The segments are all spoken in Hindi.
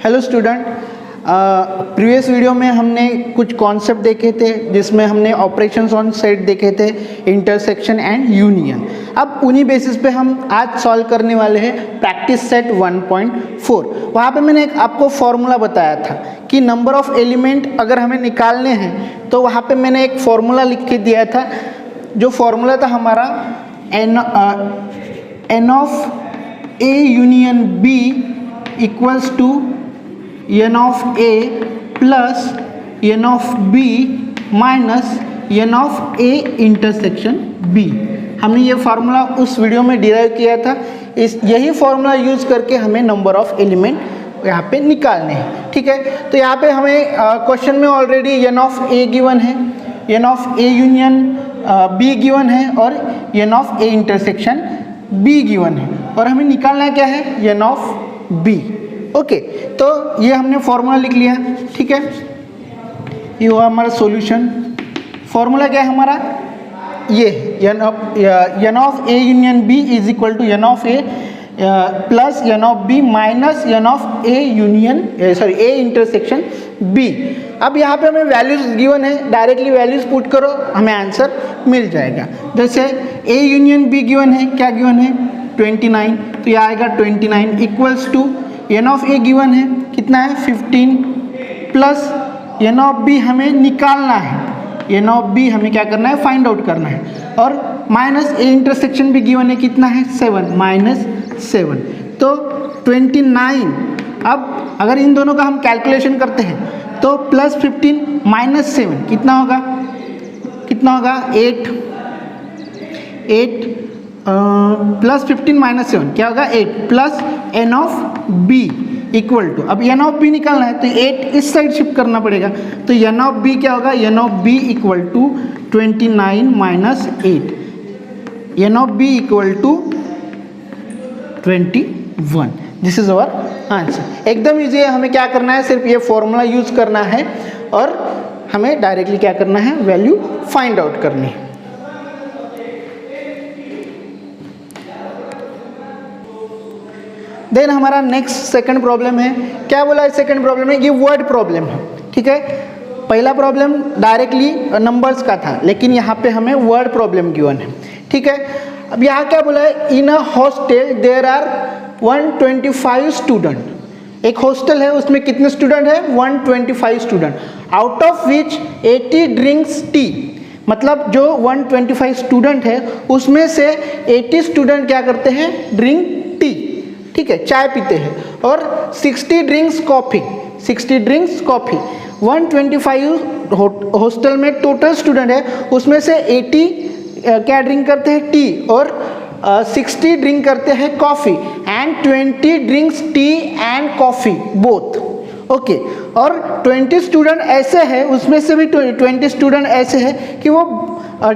हेलो स्टूडेंट, प्रीवियस वीडियो में हमने कुछ कॉन्सेप्ट देखे थे जिसमें हमने ऑपरेशंस ऑन सेट देखे थे, इंटरसेक्शन एंड यूनियन। अब उन्हीं बेसिस पे हम आज सॉल्व करने वाले हैं प्रैक्टिस सेट 1.4। वहाँ पे मैंने एक आपको फॉर्मूला बताया था कि नंबर ऑफ एलिमेंट अगर हमें निकालने हैं तो वहाँ पे मैंने एक फॉर्मूला लिख के दिया था। जो फॉर्मूला था हमारा n of a union b equals to n of a plus n of b minus n of a intersection b। हमने ये फार्मूला उस वीडियो में डिराइव किया था। यही फार्मूला यूज़ करके हमें नंबर ऑफ एलिमेंट यहाँ पे निकालने हैं। ठीक है, तो यहाँ पे हमें क्वेश्चन में already n of a given है, n of a union b given है और n of a intersection b given है और हमें निकालना क्या है n ऑफ b। ओके, तो ये हमने फॉर्मूला लिख लिया। ठीक है, ये हुआ हमारा सॉल्यूशन। फॉर्मूला क्या है हमारा, ये n of a union b is equal to n of a plus n of b minus n of a union a intersection b। अब यहाँ पे हमें वैल्यूज गिवन है, डायरेक्टली वैल्यूज पुट करो, हमें आंसर मिल जाएगा। जैसे a यूनियन b गिवन है, क्या गिवन है 29, तो यह आएगा 29 equals to n of a given है कितना है 15 प्लस n ऑफ b हमें निकालना है, n ऑफ b हमें क्या करना है फाइंड आउट करना है और माइनस a इंटरसेक्शन भी गिवन है कितना है 7 माइनस 7 तो 29। अब अगर इन दोनों का हम कैलकुलेशन करते हैं तो प्लस 15 माइनस 7 कितना होगा 8 प्लस 15 माइनस 7 क्या होगा 8 plus n of b equal to, अब n ऑफ b निकालना है तो 8 इस साइड शिफ्ट करना पड़ेगा, तो n ऑफ b क्या होगा n of b equal to 29 minus 8, n of b equal to 21। This is our answer. एकदम इजी है, हमें क्या करना है सिर्फ ये फॉर्मूला यूज करना है और हमें डायरेक्टली क्या करना है वैल्यू फाइंड आउट करनी है। देन हमारा नेक्स्ट सेकंड प्रॉब्लम है, क्या बोला है सेकंड प्रॉब्लम में, ये वर्ड प्रॉब्लम है। ठीक है, पहला प्रॉब्लम डायरेक्टली नंबर्स का था, लेकिन यहाँ पे हमें वर्ड प्रॉब्लम गिवन है। ठीक है, अब यहाँ क्या बोला है, in a hostel there are 125 student. एक हॉस्टल है, उसमें कितने स्टूडेंट है 125 student, out of which 80 drinks tea. मतलब जो 125 स्टूडेंट है उसमें से 80 स्टूडेंट क्या करते हैं ड्रिंक टी, ठीक है चाय पीते हैं, और 60 drinks coffee, 60 drinks coffee. 125 hostel में टोटल स्टूडेंट है, उसमें से 80 क्या ड्रिंक करते हैं टी और 60 ड्रिंक करते हैं coffee and 20 drinks tea and coffee both. Okay, और 20 स्टूडेंट ऐसे हैं, उसमें से भी 20 स्टूडेंट ऐसे हैं कि वो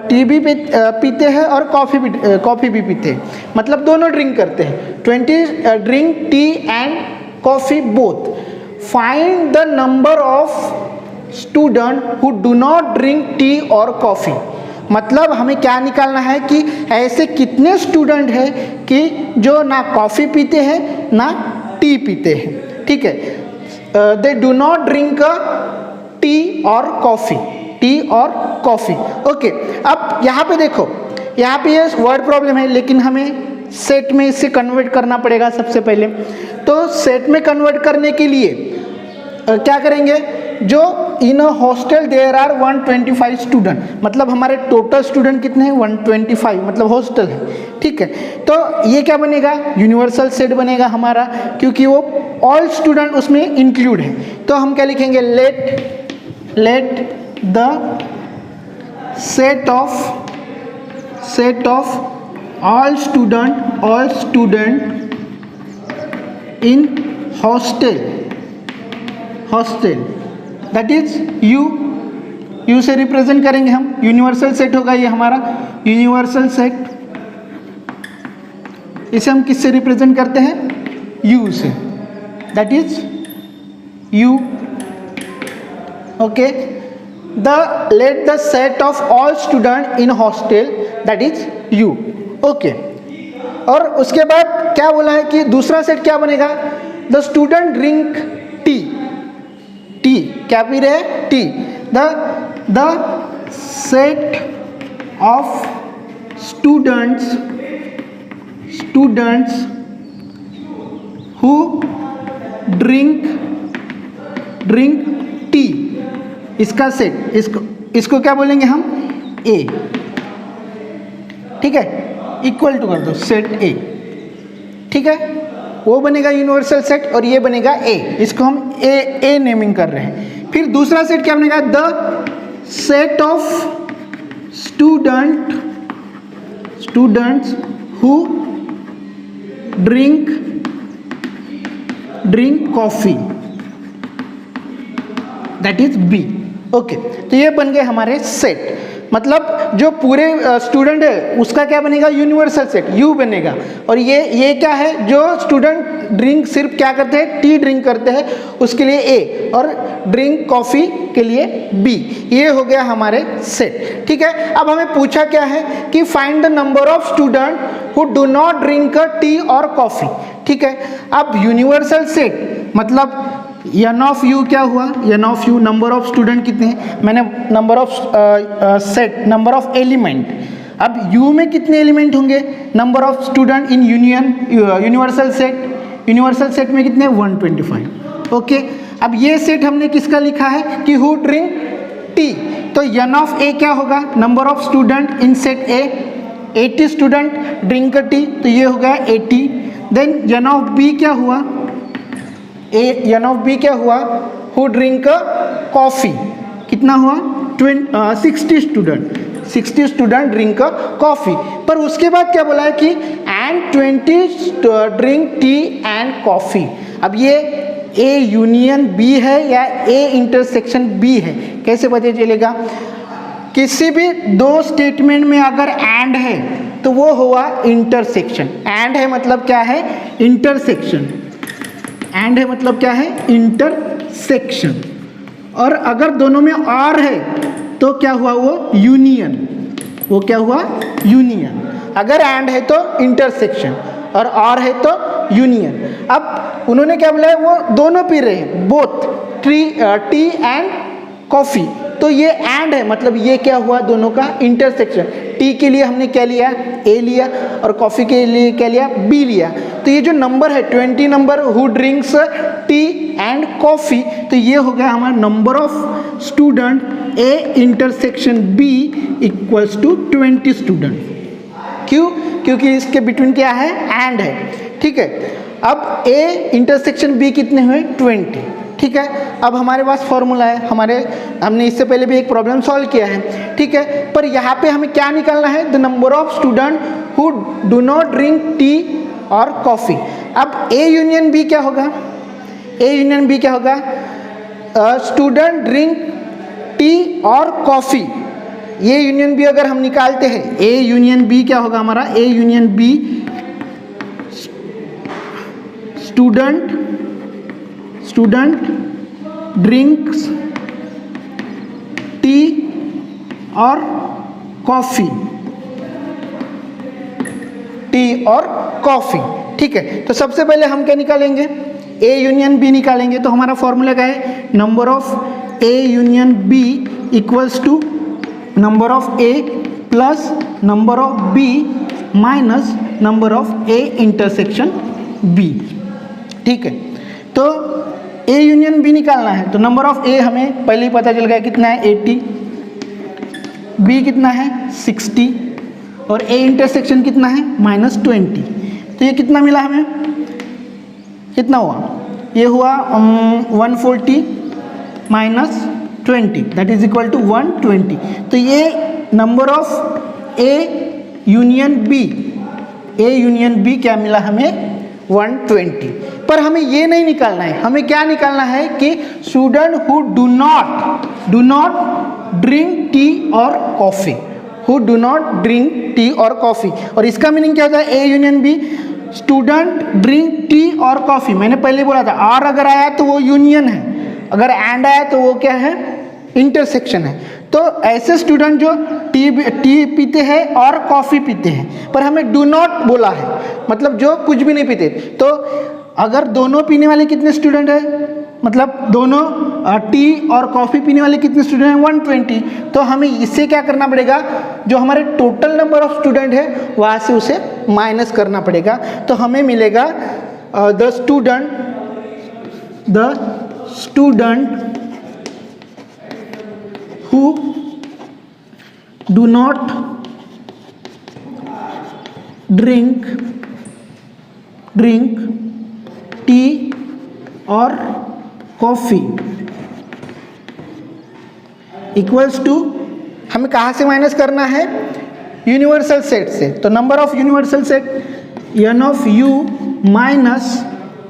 टी भी पीते हैं और कॉफ़ी भी पीते हैं, मतलब दोनों ड्रिंक करते हैं। 20 drink tea and coffee both. Find the number of student who do not drink tea और कॉफ़ी। मतलब हमें क्या निकालना है कि ऐसे कितने स्टूडेंट हैं कि जो ना कॉफ़ी पीते हैं ना टी पीते हैं। ठीक है, they do not drink tea और कॉफ़ी, टी और कॉफ़ी। ओके, अब यहाँ पे देखो, यहाँ पे ये वर्ड प्रॉब्लम है, लेकिन हमें सेट में इसे कन्वर्ट करना पड़ेगा सबसे पहले। तो सेट में कन्वर्ट करने के लिए क्या करेंगे, जो in a hostel there are 125 student, मतलब हमारे टोटल स्टूडेंट कितने हैं 125, मतलब हॉस्टल है। ठीक है, तो ये क्या बनेगा यूनिवर्सल सेट बनेगा हमारा, क्योंकि वो ऑल स्टूडेंट उसमें इंक्लूड है। तो हम क्या लिखेंगे, let the set of all student in hostel that is you से रिप्रेजेंट करेंगे हम, यूनिवर्सल सेट होगा ये हमारा यूनिवर्सल सेट। इसे हम किससे रिप्रेजेंट करते हैं, यू से, that is you. Okay, let the set of all student in hostel that is you. Okay, और उसके बाद क्या बोला है कि दूसरा सेट क्या बनेगा, द स्टूडेंट ड्रिंक टी, क्या पी रहे हैं? T. The set of students who drink tea, इसका सेट, इसको क्या बोलेंगे हम? ए, ठीक है, इक्वल टू कर दो सेट ए, ठीक है, वो बनेगा यूनिवर्सल सेट और ये बनेगा ए, इसको हम ए नेमिंग कर रहे हैं। फिर दूसरा सेट क्या बनेगा? The set of students who drink coffee, that is B. Okay, तो ये बन गए हमारे सेट। मतलब जो पूरे स्टूडेंट है उसका क्या बनेगा? यूनिवर्सल सेट, यू बनेगा। और ये क्या है? जो स्टूडेंट ड्रिंक सिर्फ क्या करते हैं? टी ड्रिंक करते हैं, उसके लिए ए, और ड्रिंक कॉफ़ी के लिए बी। ये हो गया हमारे सेट, ठीक है। अब हमें पूछा क्या है कि find the number of student who do not drink tea और कॉफ़ी, ठीक है। अब यूनिवर्सल सेट मतलब एन ऑफ यू क्या हुआ? N of U number of student कितने हैं? मैंने number of set, number of element. अब यू में कितने एलिमेंट होंगे? Number of student in universal set में कितने? 125। ओके, अब ये सेट हमने किसका लिखा है कि हु ड्रिंक टी, तो एन ऑफ ए क्या होगा? Number of student in set A, 80 student drink T, तो ये हो गया 80। देन एन ऑफ बी क्या हुआ? एन ऑफ बी क्या हुआ? हु ड्रिंक कॉफ़ी, कितना हुआ? 60 स्टूडेंट ड्रिंक कॉफ़ी। पर उसके बाद क्या बोला है कि and 20 drink tea and coffee. अब ये ए यूनियन बी है या ए इंटरसेक्शन बी है, कैसे पता चलेगा? किसी भी दो स्टेटमेंट में अगर एंड है तो वो हुआ इंटरसेक्शन। एंड है मतलब क्या है? इंटरसेक्शन। एंड है मतलब क्या है? इंटरसेक्शन। और अगर दोनों में और है तो क्या हुआ? वो यूनियन। वो क्या हुआ? यूनियन। अगर एंड है तो इंटरसेक्शन और है तो यूनियन। अब उन्होंने क्या बोला है? वो दोनों पी रहे हैं, बोथ टी एंड कॉफ़ी, तो ये एंड है मतलब ये क्या हुआ? दोनों का इंटरसेक्शन। टी के लिए हमने क्या लिया? ए लिया, और कॉफ़ी के लिए क्या लिया? बी लिया। तो ये जो नंबर है 20 number who drinks tea and coffee, तो ये हो गया हमारा number of student A intersection B equals to 20 student. क्यों? क्योंकि इसके बिटवीन क्या है? एंड है, ठीक है। अब ए इंटरसेक्शन बी कितने हुए? 20, ठीक है। अब हमारे पास फॉर्मूला है, हमने इससे पहले भी एक प्रॉब्लम सॉल्व किया है, ठीक है। पर यहाँ पे हमें क्या निकालना है? The number of student who do not drink tea और कॉफ़ी। अब ए यूनियन बी क्या होगा? ए यूनियन बी क्या होगा? स्टूडेंट ड्रिंक टी और कॉफ़ी, ये यूनियन बी अगर हम निकालते हैं, ए यूनियन बी क्या होगा हमारा? A union B student drinks tea और कॉफ़ी, ठीक है। तो सबसे पहले हम क्या निकालेंगे? ए यूनियन बी निकालेंगे। तो हमारा फॉर्मूला क्या है? Number of A union B equals to number of A plus number of B minus number of A intersection B, ठीक है। तो ए यूनियन बी निकालना है, तो नंबर ऑफ ए हमें पहले ही पता चल गया कितना है? 80, बी कितना है? 60, और ए इंटरसेक्शन कितना है? -20। तो ये कितना मिला हमें? कितना हुआ? ये हुआ 140 - 20, दैट इज इक्वल टू 120। तो ये number of A union B क्या मिला हमें? 120। पर हमें ये नहीं निकालना है, हमें क्या निकालना है कि student who do not drink tea और coffee, who do not drink tea और कॉफ़ी। और इसका मीनिंग क्या होता है? A union B student drink tea और कॉफ़ी। मैंने पहले बोला था और अगर आया तो वो यूनियन है, अगर एंड आया तो वो क्या है? इंटरसेक्शन है। तो ऐसे स्टूडेंट जो टी पीते हैं और कॉफ़ी पीते हैं, पर हमें डू नॉट बोला है, मतलब जो कुछ भी नहीं पीते। तो अगर दोनों पीने वाले कितने स्टूडेंट हैं? मतलब दोनों टी और कॉफ़ी पीने वाले कितने स्टूडेंट हैं 120। तो हमें इससे क्या करना पड़ेगा, जो हमारे टोटल नंबर ऑफ स्टूडेंट है वहाँ से उसे माइनस करना पड़ेगा। तो हमें मिलेगा the student who do not drink tea और कॉफ़ी इक्वल्स टू, हमें कहाँ से माइनस करना है, यूनिवर्सल सेट से। तो number of universal set n of u minus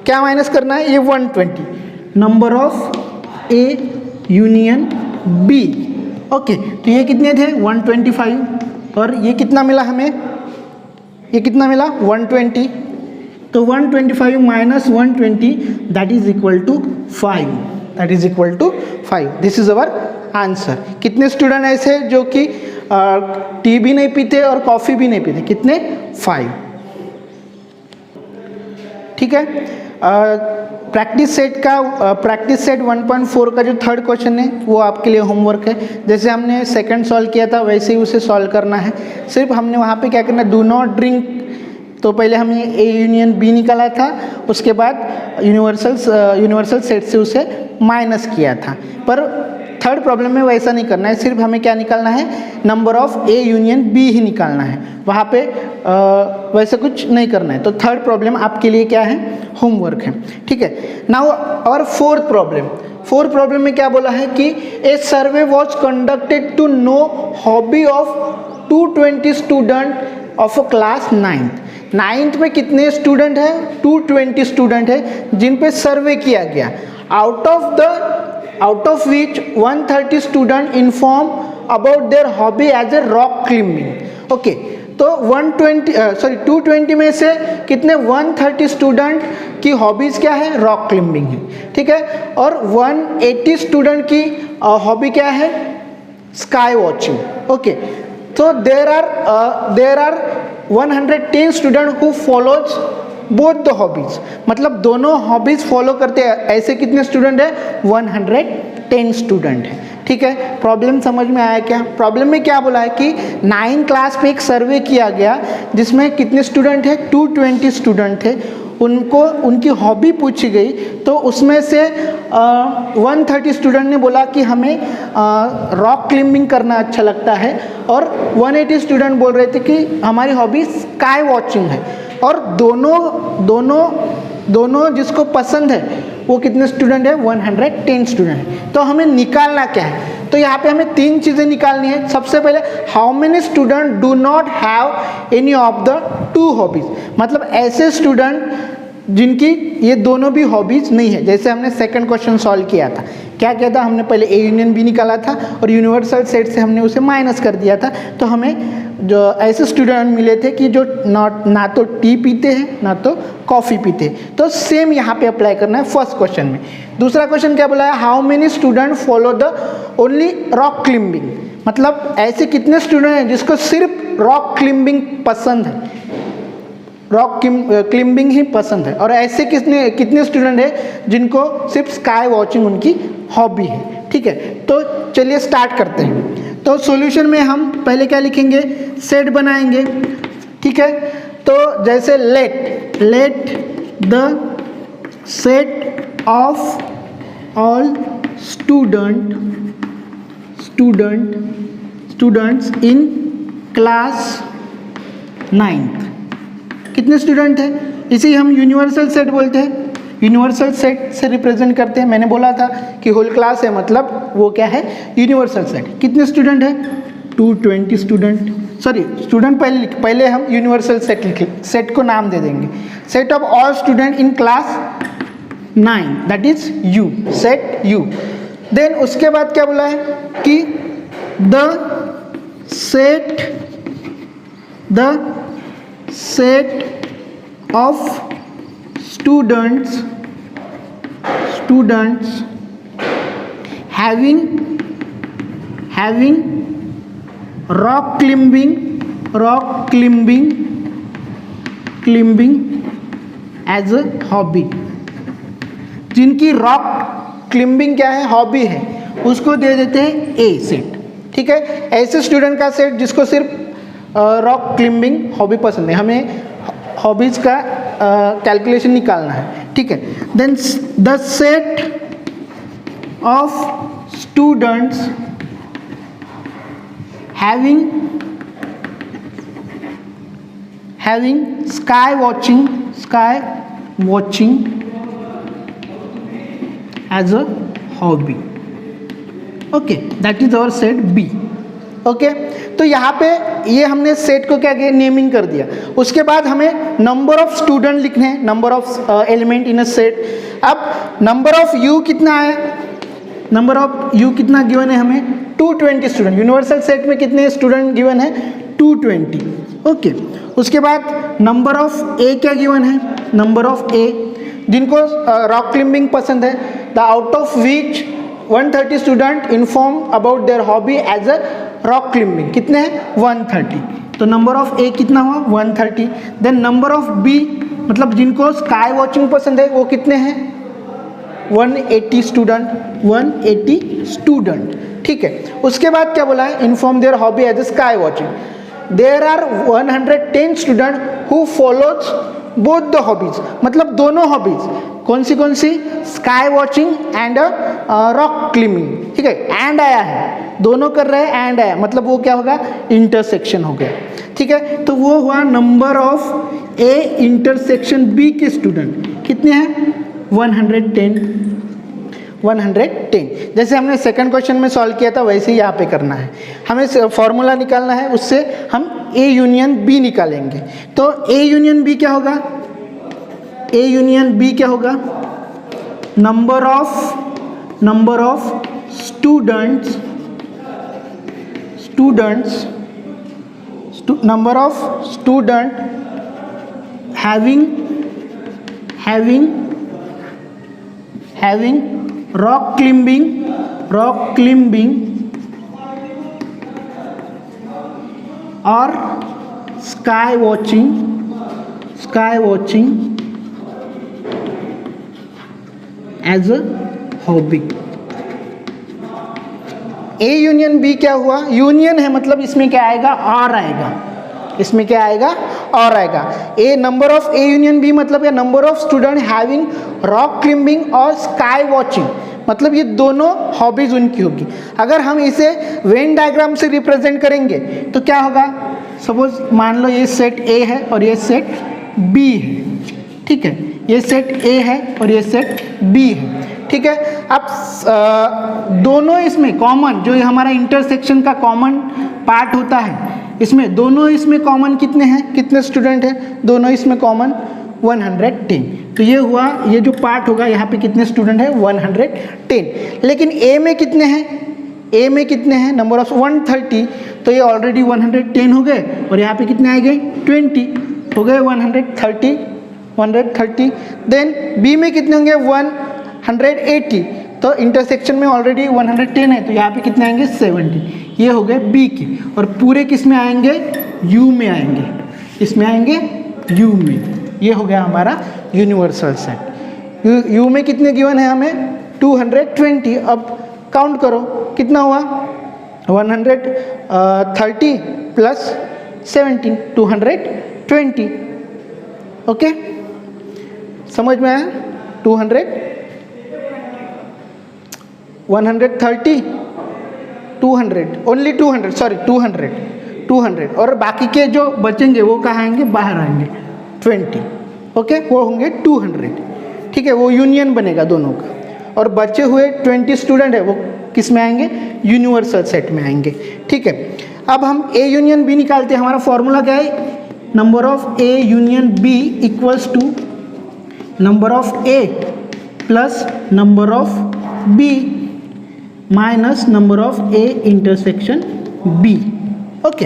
क्या माइनस करना है, ये 120, number of A union B। Okay, तो ये कितने थे 125 और ये कितना मिला हमें, ये कितना मिला 120। तो 125 minus 120 that is equal to 5, that is equal to 5। This is our answer. कितने स्टूडेंट ऐसे जो कि टी भी नहीं पीते और कॉफ़ी भी नहीं पीते, कितने 5। ठीक है, प्रैक्टिस सेट 1.4 का जो थर्ड क्वेश्चन है वो आपके लिए होमवर्क है। जैसे हमने सेकंड सॉल्व किया था वैसे ही उसे सॉल्व करना है। सिर्फ हमने वहाँ पे क्या करना है, डू नॉट ड्रिंक, तो पहले हमने ए यूनियन बी निकाला था, उसके बाद यूनिवर्सल सेट से उसे माइनस किया था। पर थर्ड प्रॉब्लम में वैसा नहीं करना है, सिर्फ हमें क्या निकालना है, number of A union B ही निकालना है, वहाँ पे वैसे कुछ नहीं करना है। तो थर्ड प्रॉब्लम आपके लिए क्या है, होमवर्क है। ठीक है, नाउ और फोर्थ प्रॉब्लम में क्या बोला है कि a survey was conducted to know hobby of 220 student of a class 9th में कितने स्टूडेंट है, 220 स्टूडेंट है जिन पे सर्वे किया गया। out of which 130 student inform about their hobby as a rock climbing। Okay, तो 220 में से कितने 130 स्टूडेंट की हॉबीज क्या है, रॉक क्लिम्बिंग है। ठीक है, और 180 स्टूडेंट की हॉबी क्या है, स्काई वॉचिंग। ओके, तो there are 110 student who follows both the hobbies, मतलब दोनों हॉबीज फॉलो करते हैं। ऐसे कितने स्टूडेंट है, 110 स्टूडेंट है। ठीक है, प्रॉब्लम समझ में आया क्या। प्रॉब्लम में क्या बोला है कि 9 क्लास पे एक सर्वे किया गया जिसमें कितने स्टूडेंट है, 220 स्टूडेंट थे, उनको उनकी हॉबी पूछी गई। तो उसमें से 130 स्टूडेंट ने बोला कि हमें रॉक क्लाइंबिंग करना अच्छा लगता है, और 180 स्टूडेंट बोल रहे थे कि हमारी हॉबी स्काई वॉचिंग है। और दोनों जिसको पसंद है वो कितने स्टूडेंट है, 110 स्टूडेंट है। तो हमें निकालना क्या है, तो यहाँ पे हमें 3 चीज़ें निकालनी है। सबसे पहले, how many student do not have any of the 2 hobbies, मतलब ऐसे स्टूडेंट जिनकी ये दोनों भी हॉबीज नहीं है। जैसे हमने सेकंड क्वेश्चन सॉल्व किया था, क्या किया था, हमने पहले ए यूनियन बी निकाला था और यूनिवर्सल सेट से हमने उसे माइनस कर दिया था। तो हमें जो ऐसे स्टूडेंट मिले थे कि जो ना तो टी पीते हैं ना तो कॉफ़ी पीते हैं। तो सेम यहाँ पे अप्लाई करना है फर्स्ट क्वेश्चन में। दूसरा क्वेश्चन क्या बोला है, how many student follow the only rock climbing, मतलब ऐसे कितने स्टूडेंट हैं जिसको सिर्फ रॉक क्लिम्बिंग पसंद है, रॉक क्लिम्बिंग ही पसंद है। और ऐसे कितने स्टूडेंट है जिनको सिर्फ स्काई वॉचिंग उनकी हॉबी है। ठीक है, तो चलिए स्टार्ट करते हैं। तो सॉल्यूशन में हम पहले क्या लिखेंगे, सेट बनाएंगे। ठीक है, तो जैसे let the set of all students in class 9th, कितने स्टूडेंट हैं, इसी हम यूनिवर्सल सेट बोलते हैं। यूनिवर्सल सेट से रिप्रेजेंट करते हैं। मैंने बोला था कि होल क्लास है, मतलब वो क्या है, यूनिवर्सल सेट। कितने स्टूडेंट है, 220 स्टूडेंट। सॉरी, स्टूडेंट पहले हम यूनिवर्सल सेट को नाम दे देंगे, set of all student in class 9, that is U, set U. Then उसके बाद क्या बोला है कि the set of students having rock climbing as a hobby, जिनकी रॉक क्लिम्बिंग क्या है, हॉबी है, उसको दे देते हैं ए सेट। ठीक है, ऐसे स्टूडेंट का सेट जिसको सिर्फ रॉक क्लिम्बिंग हॉबी पसंद है, हमें हॉबीज़ का कैलकुलेशन निकालना है। ठीक है, then the set of students having sky watching as a hobby, okay, that is our set B। Okay, तो यहाँ पे ये हमने सेट को क्या किया, नेमिंग कर दिया। उसके बाद हमें नंबर ऑफ स्टूडेंट लिखने हैं, number of element in a set. अब नंबर ऑफ यू कितना आया, नंबर ऑफ यू कितना गिवन है हमें, 220 स्टूडेंट। यूनिवर्सल सेट में कितने स्टूडेंट गिवन है, 220। ओके, उसके बाद नंबर ऑफ ए क्या गिवन है, नंबर ऑफ ए जिनको रॉक क्लिम्बिंग पसंद है, the out of which 130 student inform about their hobby as a rock climbing, कितने हैं, 130। तो नंबर ऑफ ए कितना हुआ, 130। देन नंबर ऑफ बी मतलब जिनको स्काई वॉचिंग पसंद है वो कितने हैं, 180 स्टूडेंट, 180 स्टूडेंट। ठीक है, उसके बाद क्या बोला है, inform their hobby as a sky watching. There are 110 student who follows both the hobbies, मतलब दोनों हॉबीज कौन सी, sky watching and rock climbing. ठीक है, एंड आया है, दोनों कर रहे हैं, एंड आया मतलब वो क्या होगा, इंटरसेक्शन हो गया। ठीक है, तो वो हुआ number of A intersection B के स्टूडेंट कितने हैं, 110। जैसे हमने सेकंड क्वेश्चन में सॉल्व किया था वैसे ही यहाँ पे करना है। हमें फॉर्मूला निकालना है, उससे हम ए यूनियन बी निकालेंगे। तो ए यूनियन बी क्या होगा, ए यूनियन बी क्या होगा, number of students number of student having rock climbing or sky watching as a hobby। A union B क्या हुआ, यूनियन है मतलब इसमें क्या आएगा, और आएगा, इसमें क्या आएगा, और आएगा। A number of A union B मतलब क्या, number of student having rock climbing और स्काई वॉचिंग, मतलब ये दोनों हॉबीज उनकी होगी। अगर हम इसे वेन डायग्राम से रिप्रेजेंट करेंगे तो क्या होगा, सपोज मान लो ये सेट ए है और ये सेट बी है। ठीक है, ये सेट ए है और ये सेट बी है। ठीक है, अब दोनों इसमें कॉमन, जो हमारा इंटरसेक्शन का कॉमन पार्ट होता है, इसमें दोनों इसमें कॉमन कितने हैं, कितने स्टूडेंट हैं, दोनों इसमें कॉमन 110। तो ये हुआ, ये जो पार्ट होगा यहाँ पे कितने स्टूडेंट है, 110। लेकिन ए में कितने हैं, नंबर ऑफ 130, तो ये ऑलरेडी 110 हो गए और यहाँ पे कितने आएंगे, 20 हो गए, 130। देन बी में कितने होंगे, 180, तो इंटरसेक्शन में ऑलरेडी 110 है, तो यहाँ पे कितने आएंगे, 70। ये हो गए बी के, और पूरे किस में आएंगे, यू में आएंगे, इसमें आएंगे यू में। ये हो गया हमारा यूनिवर्सल सेट। यू में कितने गिवन है हमें, 220। अब काउंट करो कितना हुआ, 130 प्लस 17, 220। ओके, समझ में आया, 130 200 ओनली 200 और बाकी के जो बचेंगे वो कहाँ आएंगे, बाहर आएंगे 20। ओके, वो होंगे 200। ठीक है, वो यूनियन बनेगा दोनों का, और बचे हुए 20 स्टूडेंट है वो किस में आएंगे, यूनिवर्सल सेट में आएंगे। ठीक है, अब हम ए यूनियन बी निकालते हैं। हमारा फॉर्मूला क्या है, number of A union B equals to number of A plus number of B minus number of A intersection B. Okay,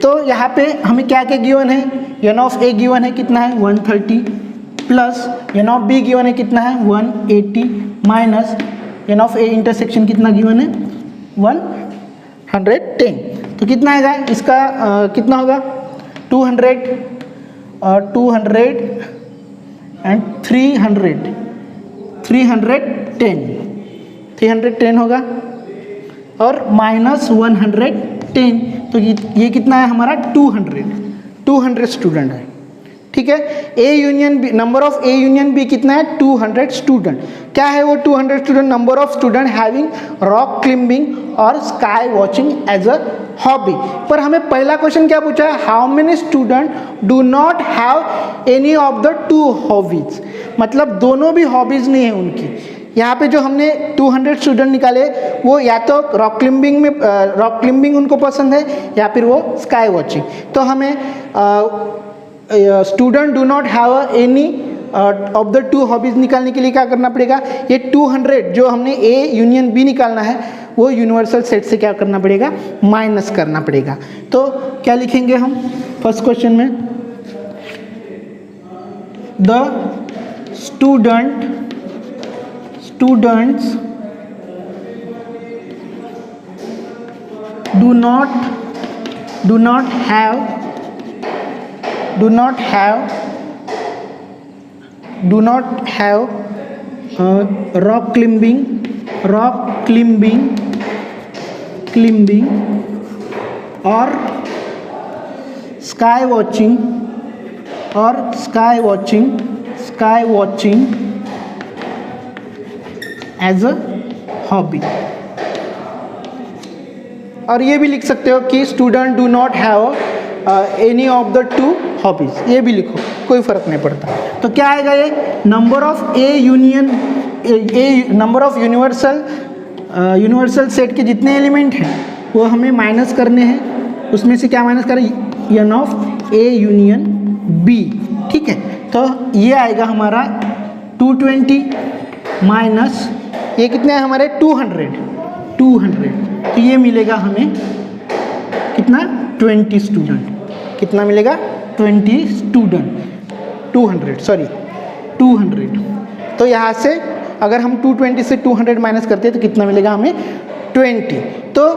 तो यहाँ पे हमें क्या क्या गिवन है, एन ऑफ ए गिवन है कितना है, 130 plus n of B given है कितना है, 180 minus n of A intersection कितना गिवन है, 110। तो कितना आएगा इसका, कितना होगा, 200 एंड 310। 310 होगा और माइनस 110, तो ये कितना है हमारा 200 स्टूडेंट है। ठीक है, A union B, number of A union B कितना है 200 स्टूडेंट। क्या है वो 200 student? Number of student having rock climbing और sky watching as a hobby. पर हमें पहला क्वेश्चन क्या पूछा है? How many student do not have any of the two hobbies, मतलब दोनों भी हॉबीज नहीं है उनकी। यहाँ पे जो हमने 200 स्टूडेंट निकाले वो या तो रॉक क्लाइंबिंग उनको पसंद है या फिर वो स्काई वॉचिंग। तो हमें student do not have any of the two hobbies निकालने के लिए क्या करना पड़ेगा? ये 200 जो हमने ए यूनियन बी निकालना है वो यूनिवर्सल सेट से क्या करना पड़ेगा? माइनस करना पड़ेगा। तो क्या लिखेंगे हम फर्स्ट क्वेश्चन में? The students do not have rock climbing or sky watching as a hobby. और ये भी लिख सकते हो कि student do not have any of the two hobbies, ये भी लिखो, कोई फर्क नहीं पड़ता। तो क्या आएगा ये? Number of number of universal set के जितने एलिमेंट हैं वो हमें माइनस करने हैं। उसमें से क्या माइनस करें? N of A union B. ठीक है, तो ये आएगा हमारा 220 माइनस ये कितने हैं हमारे 200। तो ये मिलेगा हमें कितना? 20 स्टूडेंट। कितना मिलेगा? 20 स्टूडेंट। 200। तो यहाँ से अगर हम 220 से 200 माइनस करते हैं तो कितना मिलेगा हमें? 20। तो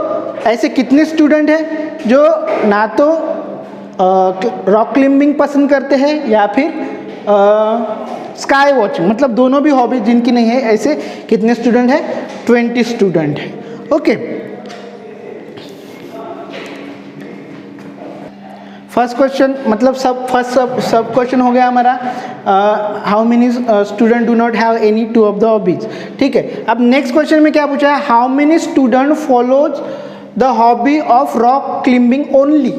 ऐसे कितने स्टूडेंट हैं जो ना तो रॉक क्लाइंबिंग पसंद करते हैं या फिर स्काई वॉचिंग, मतलब दोनों भी हॉबीज जिनकी नहीं है, ऐसे कितने स्टूडेंट हैं? 20 स्टूडेंट हैं। ओके, फर्स्ट क्वेश्चन मतलब सब क्वेश्चन हो गया हमारा। How many student do not have any two of the hobbies. ठीक है, अब नेक्स्ट क्वेश्चन में क्या पूछा है? How many student follows the hobby of rock climbing only,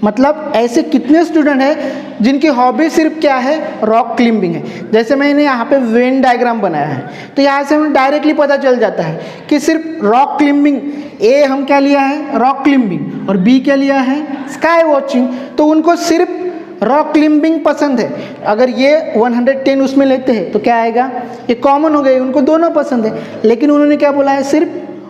मतलब ऐसे कितने स्टूडेंट हैं जिनकी हॉबी सिर्फ क्या है? रॉक क्लाइंबिंग है। जैसे मैंने यहाँ पे वेन डायग्राम बनाया है तो यहाँ से हमें डायरेक्टली पता चल जाता है कि सिर्फ रॉक क्लाइंबिंग, ए हम क्या लिया है? रॉक क्लाइंबिंग, और बी क्या लिया है? Sky watching. तो उनको सिर्फ रॉक क्लाइंबिंग पसंद है। अगर ये 110 उसमें लेते हैं तो क्या आएगा? ये कॉमन हो गए, उनको दोनों पसंद है, लेकिन उन्होंने क्या बोला है? सिर्फ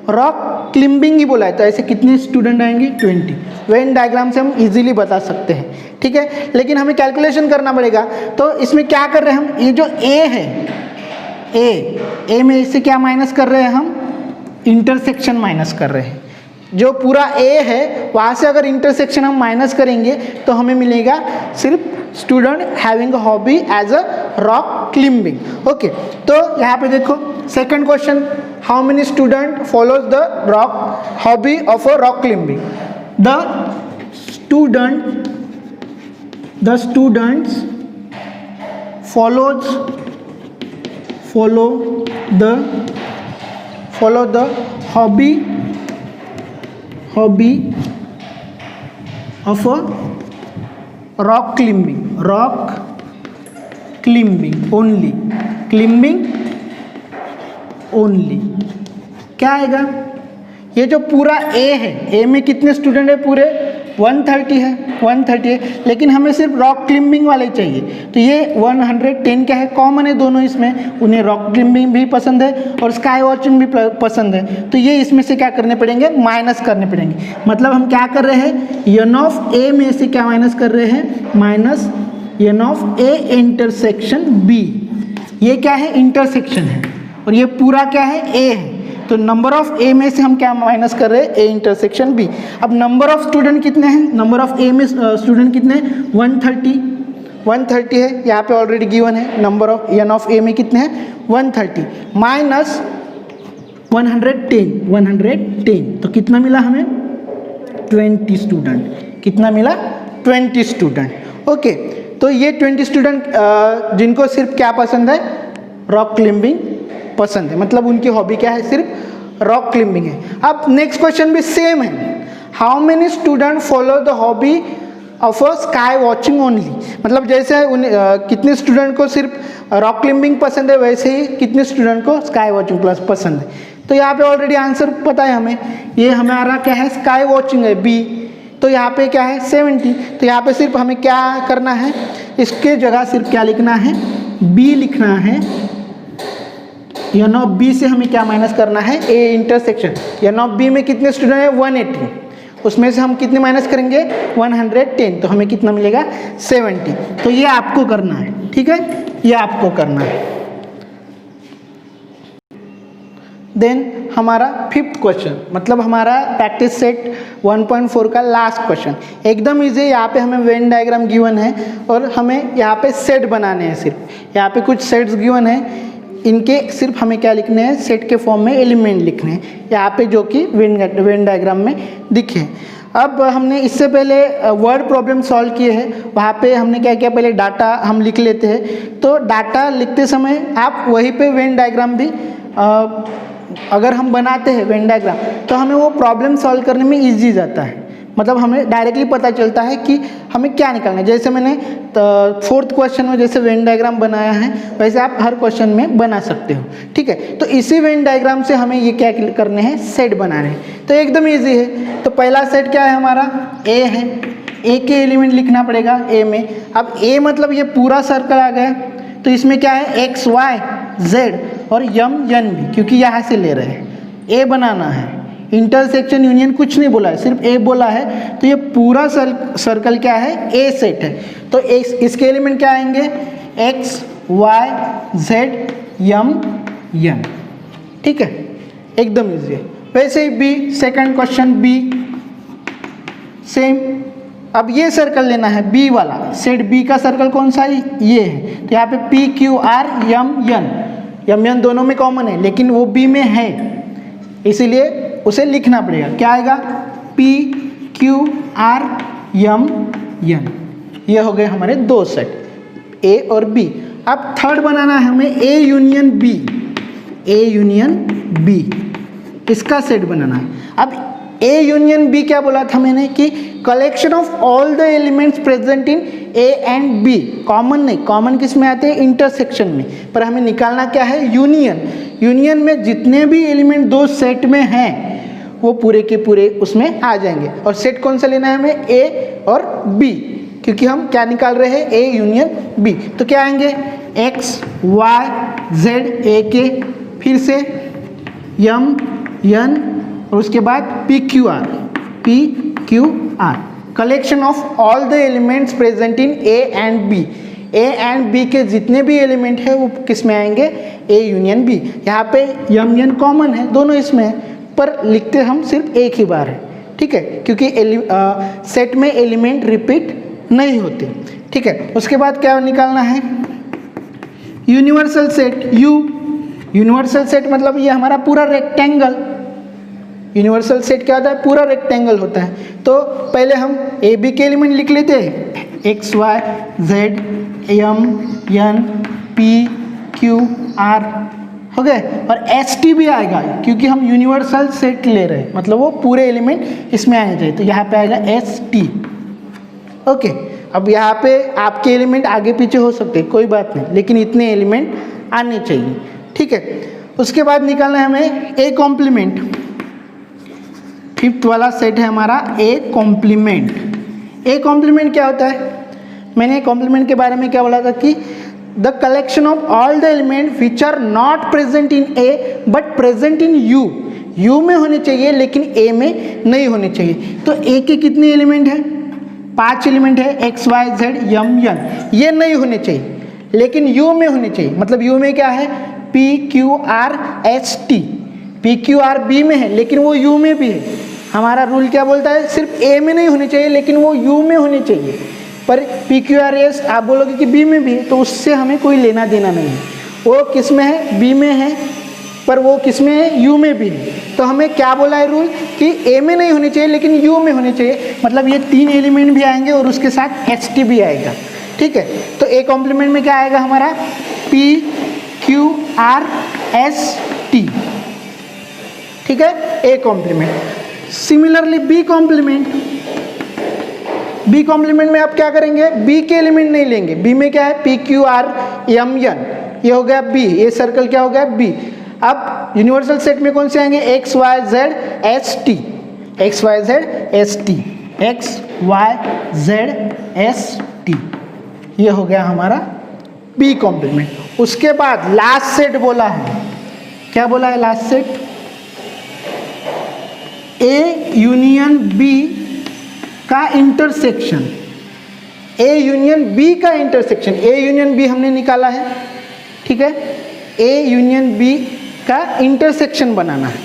रॉक क्लाइंबिंग ही बोला है। तो ऐसे कितने स्टूडेंट आएंगे? 20। वेन डायग्राम से हम इजीली बता सकते हैं। ठीक है, लेकिन हमें कैलकुलेशन करना पड़ेगा। तो इसमें क्या कर रहे हैं हम? ये जो ए है, ए में इससे क्या माइनस कर रहे हैं हम? इंटरसेक्शन माइनस कर रहे हैं। जो पूरा ए है वहाँ से अगर इंटरसेक्शन हम माइनस करेंगे तो हमें मिलेगा सिर्फ student having a hobby as a rock climbing. Okay, तो यहाँ पे देखो second question, how many student follows the rock hobby of a rock climbing? The students follow the hobby of a rock climbing only। क्या आएगा? ये जो पूरा ए है, ए में कितने स्टूडेंट है? पूरे 130 है, लेकिन हमें सिर्फ रॉक क्लाइंबिंग वाले चाहिए। तो ये 110 क्या है? कॉमन है दोनों इसमें, उन्हें रॉक क्लाइंबिंग भी पसंद है और स्काई वॉचिंग भी पसंद है। तो ये इसमें से क्या करने पड़ेंगे? माइनस करने पड़ेंगे। मतलब हम क्या कर रहे हैं? एन ऑफ ए में से क्या माइनस कर रहे हैं? Minus n of A intersection B. ये क्या है? इंटरसेक्शन है, और ये पूरा क्या है? ए है। तो नंबर ऑफ ए में से हम क्या माइनस कर रहे हैं? A intersection B. अब नंबर ऑफ स्टूडेंट कितने हैं? नंबर ऑफ ए में स्टूडेंट कितने हैं? 130 है, यहाँ पे ऑलरेडी गिवन है। नंबर ऑफ एन ऑफ ए में कितने हैं? 130 माइनस 110 तो कितना मिला हमें 20 स्टूडेंट, कितना मिला 20 स्टूडेंट। ओके, तो ये 20 स्टूडेंट जिनको सिर्फ क्या पसंद है, रॉक क्लाइंबिंग पसंद है, मतलब उनकी हॉबी क्या है, सिर्फ रॉक क्लाइंबिंग है। अब नेक्स्ट क्वेश्चन भी सेम है, how many student follow the hobby of a sky watching only, मतलब जैसे कितने स्टूडेंट को सिर्फ रॉक क्लाइंबिंग पसंद है, वैसे ही कितने स्टूडेंट को स्काई वॉचिंग प्लस पसंद है। तो यहाँ पे ऑलरेडी आंसर पता है हमें, ये हमारा क्या है, स्काई वॉचिंग है बी, तो यहाँ पे क्या है 70, तो यहाँ पे सिर्फ हमें क्या करना है, इसके जगह सिर्फ क्या लिखना है, बी लिखना है, एन ऑफ बी से हमें क्या माइनस करना है, A intersection, n of B में कितने स्टूडेंट है 180, उसमें से हम कितने माइनस करेंगे 110, तो हमें कितना मिलेगा 70। तो ये आपको करना है, ठीक है, ये आपको करना है। देन हमारा फिफ्थ क्वेश्चन, मतलब हमारा प्रैक्टिस सेट 1.4 का लास्ट क्वेश्चन, एकदम इजी। यहाँ पे हमें वेन डायग्राम गिवन है और हमें यहाँ पे सेट बनाने हैं, सिर्फ यहाँ पे कुछ सेट्स गिवन है, इनके सिर्फ हमें क्या लिखने हैं, सेट के फॉर्म में एलिमेंट लिखने हैं यहाँ पे, जो कि वेन डायग्राम में दिखे। अब हमने इससे पहले वर्ड प्रॉब्लम सॉल्व किए हैं, वहाँ पे हमने क्या किया, पहले डाटा हम लिख लेते हैं, तो डाटा लिखते समय आप वहीं पे वेन डायग्राम भी अगर हम बनाते हैं वेन डायग्राम, तो हमें वो प्रॉब्लम सॉल्व करने में ईजी जाता है, मतलब हमें डायरेक्टली पता चलता है कि हमें क्या निकालना है। जैसे मैंने फोर्थ क्वेश्चन में जैसे वेन डायग्राम बनाया है, वैसे आप हर क्वेश्चन में बना सकते हो, ठीक है। तो इसी वेन डायग्राम से हमें ये क्या करने हैं, सेट बनाने हैं, तो एकदम ईजी है। तो पहला सेट क्या है हमारा, ए है, ए के एलिमेंट लिखना पड़ेगा ए में। अब ए मतलब ये पूरा सर्कल आ गया, तो इसमें क्या है, एक्स वाई जेड और यम एन भी, क्योंकि यहाँ से ले रहे हैं, ए बनाना है, इंटरसेक्शन यूनियन कुछ नहीं बोला है, सिर्फ ए बोला है, तो ये पूरा सर्कल क्या है, ए सेट है। तो इसके एलिमेंट क्या आएंगे, X Y Z M N, ठीक है, एकदम इजी है। वैसे ही B, second question B same. अब ये सर्कल लेना है बी वाला, सेट बी का सर्कल कौन सा है, ये है, तो यहाँ पे P Q R M N दोनों में कॉमन है, लेकिन वो बी में है, इसीलिए उसे लिखना पड़ेगा। क्या आएगा, P Q R M N, ये हो गए हमारे दो सेट ए और बी। अब थर्ड बनाना है हमें A union B, A union B, इसका सेट बनाना है। अब ए यूनियन बी क्या बोला था मैंने, कि collection of all the elements present in A and B, common नहीं, कॉमन किस में आते हैं, इंटरसेक्शन में, पर हमें निकालना क्या है, यूनियन। यूनियन में जितने भी एलिमेंट दो सेट में हैं वो पूरे के पूरे उसमें आ जाएंगे। और सेट कौन सा लेना है हमें, ए और बी, क्योंकि हम क्या निकाल रहे हैं, ए यूनियन बी। तो क्या आएंगे, एक्स वाई जेड ए के, फिर से यम एन और उसके बाद P Q R, collection of all the elements present in A and B. A and B के जितने भी एलिमेंट है वो किस में आएंगे, ए यूनियन बी। यहाँ पे यम एन कॉमन है, दोनों इसमें है, पर लिखते हम सिर्फ एक ही बार है, ठीक है, क्योंकि सेट में एलिमेंट रिपीट नहीं होते, ठीक है। उसके बाद क्या निकालना है, universal set you. Universal set मतलब ये हमारा पूरा रेक्टेंगल, यूनिवर्सल सेट क्या होता है, पूरा रेक्टेंगल होता है। तो पहले हम ए बी के एलिमेंट लिख लेते हैं, X Y Z M N P Q R हो गए, और एस टी भी आएगा, क्योंकि हम यूनिवर्सल सेट ले रहे हैं, मतलब वो पूरे एलिमेंट इसमें आने चाहिए, तो यहाँ पे आएगा एस टी। ओके, अब यहाँ पे आपके एलिमेंट आगे पीछे हो सकते हैं, कोई बात नहीं, लेकिन इतने एलिमेंट आने चाहिए, ठीक है। उसके बाद निकालना है हमें ए कॉम्प्लीमेंट, फिफ्थ वाला सेट है हमारा ए कॉम्प्लीमेंट। ए कॉम्प्लीमेंट क्या होता है, मैंने कॉम्प्लीमेंट के बारे में क्या बोला था कि the collection of all the element which are not present in A but present in U. U में होने चाहिए लेकिन ए में नहीं होने चाहिए। तो ए के कितने एलिमेंट हैं, 5 एलिमेंट है, X Y Z M N, ये नहीं होने चाहिए लेकिन यू में होने चाहिए। मतलब यू में क्या है, P Q R S T, P Q R B में है लेकिन वो यू में भी है। हमारा रूल क्या बोलता है, सिर्फ ए में नहीं होने चाहिए लेकिन वो यू में होने चाहिए। पर पी क्यू आर एस आप बोलोगे कि बी में भी है, तो उससे हमें कोई लेना देना नहीं है, वो किस में है, बी में है, पर वो किस में है, यू में भी है। तो हमें क्या बोला है रूल कि ए में नहीं होनी चाहिए लेकिन यू में होनी चाहिए, मतलब ये 3 एलिमेंट भी आएंगे और उसके साथ एच टी भी आएगा। ठीक है, तो ए कॉम्प्लीमेंट में क्या आएगा हमारा, P Q R S T. ठीक है, A complement. Similarly B complement, B complement में आप क्या करेंगे, बी के एलिमेंट नहीं लेंगे, बी में क्या है, P Q R M N, ये हो गया बी, ये सर्कल क्या हो गया बी। अब यूनिवर्सल सेट में कौन से आएंगे, X Y Z S T, X Y Z S T, X Y Z S T, ये हो गया हमारा बी कॉम्प्लीमेंट। उसके बाद लास्ट सेट बोला है, क्या बोला है last set, A union B का इंटरसेक्शन, ए यूनियन बी का इंटरसेक्शन, ए यूनियन बी हमने निकाला है। ठीक है, ए यूनियन बी का इंटरसेक्शन बनाना है,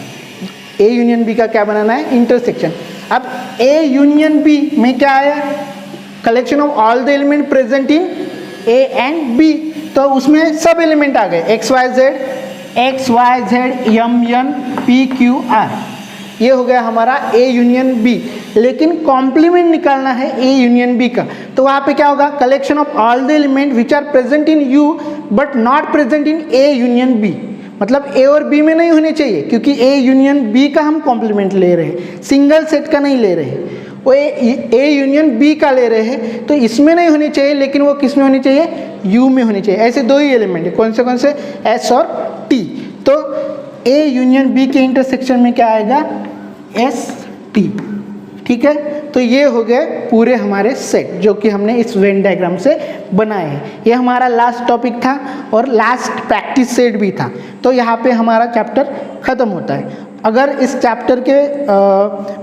ए यूनियन बी का क्या बनाना है, इंटरसेक्शन। अब ए यूनियन बी में क्या आया, collection of all the element present in A and B, तो उसमें सब एलिमेंट आ गए, X Y Z M N P Q R, ये हो गया हमारा ए यूनियन बी। लेकिन कॉम्प्लीमेंट निकालना है ए यूनियन बी का, तो वहाँ पे क्या होगा, collection of all the element which are present in U but not present in A union B, मतलब ए और बी में नहीं होने चाहिए क्योंकि ए यूनियन बी का हम कॉम्प्लीमेंट ले रहे हैं, सिंगल सेट का नहीं ले रहे हैं, वो ए यूनियन बी का ले रहे हैं, तो इसमें नहीं होनी चाहिए लेकिन वो किस में होनी चाहिए, यू में होनी चाहिए। ऐसे दो ही एलिमेंट है, कौन से, एस और टी। तो ए यूनियन बी के इंटरसेक्शन में क्या आएगा, एस टी। ठीक है, तो ये हो गए पूरे हमारे सेट जो कि हमने इस वेन डायग्राम से बनाए हैं। ये हमारा लास्ट टॉपिक था और लास्ट प्रैक्टिस सेट भी था, तो यहाँ पे हमारा चैप्टर ख़त्म होता है। अगर इस चैप्टर के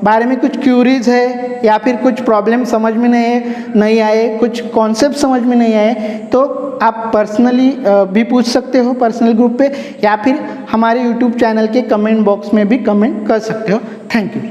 बारे में कुछ क्यूरीज है या फिर कुछ प्रॉब्लम समझ में नहीं आए, कुछ कॉन्सेप्ट समझ में नहीं आए, तो आप पर्सनली भी पूछ सकते हो पर्सनल ग्रुप पे, या फिर हमारे यूट्यूब चैनल के कमेंट बॉक्स में भी कमेंट कर सकते हो। Thank you.